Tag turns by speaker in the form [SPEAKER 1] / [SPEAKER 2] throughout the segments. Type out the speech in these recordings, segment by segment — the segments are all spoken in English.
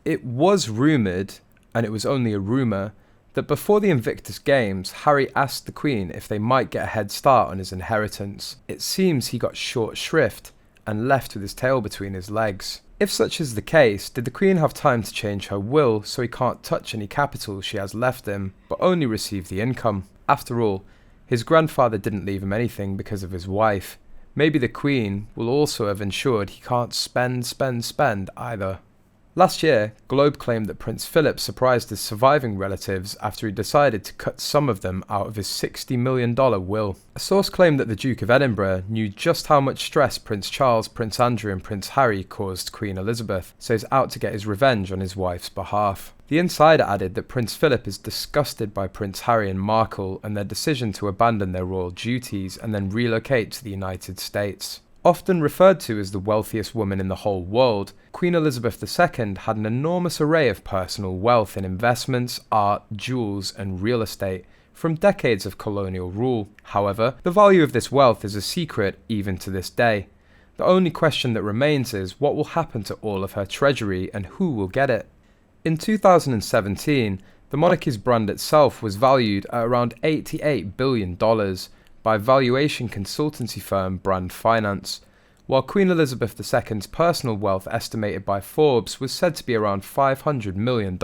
[SPEAKER 1] It was rumoured, and it was only a rumour, that before the Invictus Games, Harry asked the Queen if they might get a head start on his inheritance. It seems he got short shrift and left with his tail between his legs. If such is the case, did the Queen have time to change her will so he can't touch any capital she has left him, but only receive the income? After all, his grandfather didn't leave him anything because of his wife. Maybe the Queen will also have ensured he can't spend either. Last year, Globe claimed that Prince Philip surprised his surviving relatives after he decided to cut some of them out of his $60 million will. A source claimed that the Duke of Edinburgh knew just how much stress Prince Charles, Prince Andrew and Prince Harry caused Queen Elizabeth, so he's out to get his revenge on his wife's behalf. The insider added that Prince Philip is disgusted by Prince Harry and Markle and their decision to abandon their royal duties and then relocate to the United States. Often referred to as the wealthiest woman in the whole world, Queen Elizabeth II had an enormous array of personal wealth in investments, art, jewels, and real estate from decades of colonial rule. However, the value of this wealth is a secret even to this day. The only question that remains is what will happen to all of her treasury and who will get it. In 2017, the monarchy's brand itself was valued at around $88 billion. By valuation consultancy firm Brand Finance, while Queen Elizabeth II's personal wealth estimated by Forbes was said to be around $500 million.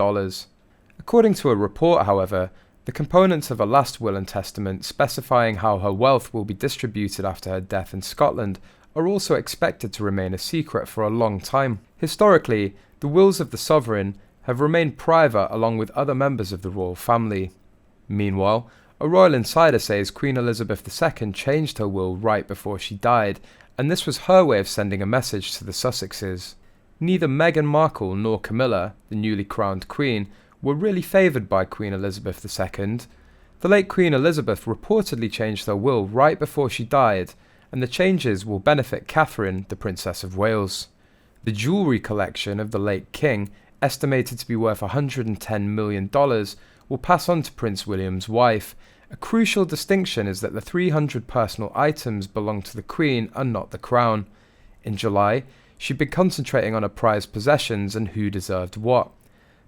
[SPEAKER 1] According to a report, however, the components of a last will and testament specifying how her wealth will be distributed after her death in Scotland are also expected to remain a secret for a long time. Historically, the wills of the sovereign have remained private along with other members of the royal family. Meanwhile, a royal insider says Queen Elizabeth II changed her will right before she died, and this was her way of sending a message to the Sussexes. Neither Meghan Markle nor Camilla, the newly crowned queen, were really favoured by Queen Elizabeth II. The late Queen Elizabeth reportedly changed her will right before she died, and the changes will benefit Catherine, the Princess of Wales. The jewellery collection of the late king, estimated to be worth $110 million, will pass on to Prince William's wife. A crucial distinction is that the 300 personal items belong to the Queen and not the Crown. In July, she'd been concentrating on her prized possessions and who deserved what.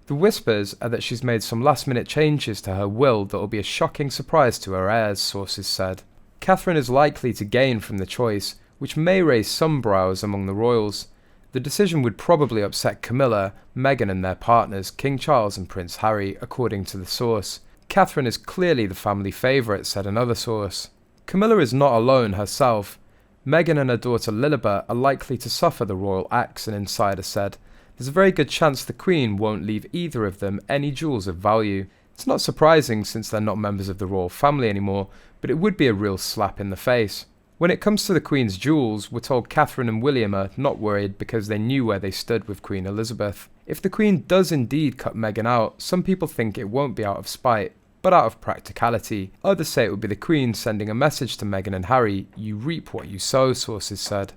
[SPEAKER 1] The whispers are that she's made some last-minute changes to her will that will be a shocking surprise to her heirs, sources said. Catherine is likely to gain from the choice, which may raise some brows among the royals. The decision would probably upset Camilla, Meghan and their partners, King Charles and Prince Harry, according to the source. Catherine is clearly the family favourite, said another source. Camilla is not alone herself. Meghan and her daughter Lilibet are likely to suffer the royal axe, an insider said. There's a very good chance the Queen won't leave either of them any jewels of value. It's not surprising since they're not members of the royal family anymore, but it would be a real slap in the face. When it comes to the Queen's jewels, we're told Catherine and William are not worried because they knew where they stood with Queen Elizabeth. If the Queen does indeed cut Meghan out, some people think it won't be out of spite, but out of practicality. Others say it would be the Queen sending a message to Meghan and Harry, "You reap what you sow," sources said.